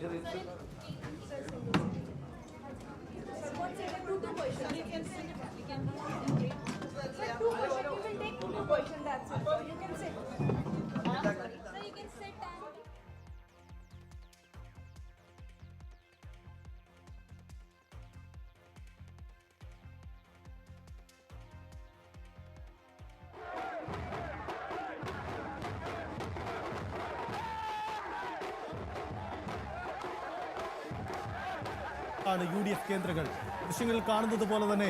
UDF കേന്ദ്രങ്ങൾ ദൃശ്യങ്ങളിൽ കാണുന്നത് പോലെ തന്നെ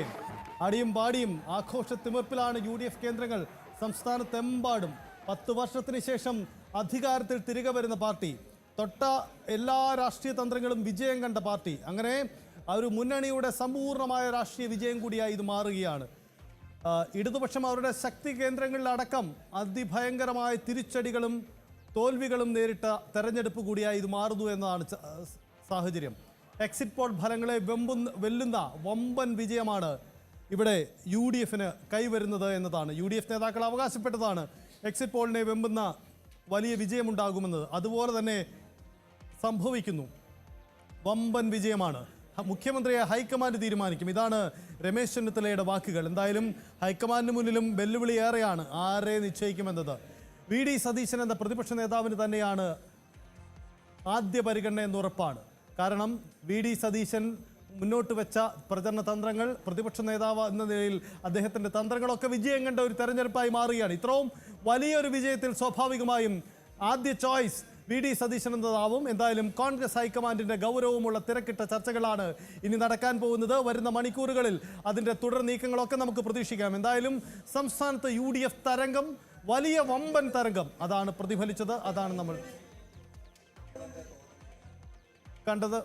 അടിയും പാടിയും ആഘോഷത്തിമിർപ്പിലാണ് UDF കേന്ദ്രങ്ങൾ. സംസ്ഥാനത്തെമ്പാടും 10 വർഷത്തിന് ശേഷം അധികാരത്തിൽ തിരികെ വരുന്ന പാർട്ടി, തൊട്ട എല്ലാ രാഷ്ട്രീയ തന്ത്രങ്ങളും വിജയം കണ്ട പാർട്ടി, അങ്ങനെ ഒരു മുന്നണിയുടെ സമ്പൂർണ്ണമായ രാഷ്ട്രീയ വിജയം കൂടിയായി ഇത് മാറുകയാണ്. ഇടതുപക്ഷം അവരുടെ ശക്തി കേന്ദ്രങ്ങളിലടക്കം അതിഭയങ്കരമായ തിരിച്ചടികളും തോൽവികളും നേരിട്ട തെരഞ്ഞെടുപ്പ് കൂടിയായി ഇത് മാറുന്നു എന്നതാണ് സാഹചര്യം. എക്സിറ്റ് പോൾ ഫലങ്ങളെ വെല്ലുന്ന വമ്പൻ വിജയമാണ് ഇവിടെ UDFന് കൈവരുന്നത് എന്നതാണ്. UDF നേതാക്കൾ അവകാശപ്പെട്ടതാണ് എക്സിറ്റ് പോളിനെ വെമ്പുന്ന വലിയ വിജയമുണ്ടാകുമെന്നത്. അതുപോലെ തന്നെ സംഭവിക്കുന്നു. വമ്പൻ വിജയമാണ്. മുഖ്യമന്ത്രിയെ ഹൈക്കമാൻഡ് തീരുമാനിക്കും. ഇതാണ് രമേശ് ചെന്നിത്തലയുടെ വാക്കുകൾ. എന്തായാലും ഹൈക്കമാൻഡിന് മുന്നിലും വെല്ലുവിളി ഏറെയാണ് ആരെ നിശ്ചയിക്കുമെന്നത്. VD സതീശൻ എന്ന പ്രതിപക്ഷ നേതാവിന് തന്നെയാണ് ആദ്യ പരിഗണന എന്നുറപ്പാണ്. കാരണം VD സതീശൻ മുന്നോട്ട് വെച്ച പ്രചരണ തന്ത്രങ്ങൾ, പ്രതിപക്ഷ നേതാവ് എന്ന നിലയിൽ അദ്ദേഹത്തിൻ്റെ തന്ത്രങ്ങളൊക്കെ വിജയം കണ്ട ഒരു തെരഞ്ഞെടുപ്പായി മാറുകയാണ്. ഇത്രയും വലിയൊരു വിജയത്തിൽ സ്വാഭാവികമായും ആദ്യ ചോയ്സ് VD സതീശൻ എന്നതാവും. എന്തായാലും കോൺഗ്രസ് ഹൈക്കമാൻഡിൻ്റെ ഗൗരവമുള്ള തിരക്കിട്ട ചർച്ചകളാണ് ഇനി നടക്കാൻ പോകുന്നത്. വരുന്ന മണിക്കൂറുകളിൽ അതിൻ്റെ തുടർ നീക്കങ്ങളൊക്കെ നമുക്ക് പ്രതീക്ഷിക്കാം. എന്തായാലും സംസ്ഥാനത്ത് UDF തരംഗം, വലിയ വമ്പൻ തരംഗം, അതാണ് പ്രതിഫലിച്ചത്. അതാണ് നമ്മൾ കണ്ടത്.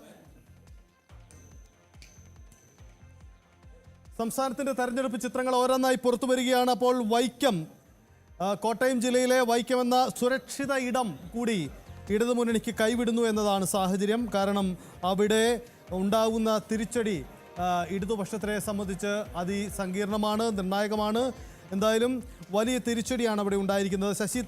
സംസ്ഥാനത്തിന്റെ തെരഞ്ഞെടുപ്പ് ചിത്രങ്ങൾ ഓരോന്നായി പുറത്തു വരികയാണ്. അപ്പോൾ വൈക്കം, കോട്ടയം ജില്ലയിലെ വൈക്കം എന്ന സുരക്ഷിത ഇടം കൂടി ഇടതുമുന്നണിക്ക് കൈവിടുന്നു എന്നതാണ് സാഹചര്യം. കാരണം അവിടെ ഉണ്ടാകുന്ന തിരിച്ചടി ഇടതുപക്ഷത്തിനെ സംബന്ധിച്ച് അതിസങ്കീർണമാണ്, നിർണായകമാണ്. എന്തായാലും വലിയ തിരിച്ചടിയാണ് അവിടെ ഉണ്ടായിരിക്കുന്നത്. ശശി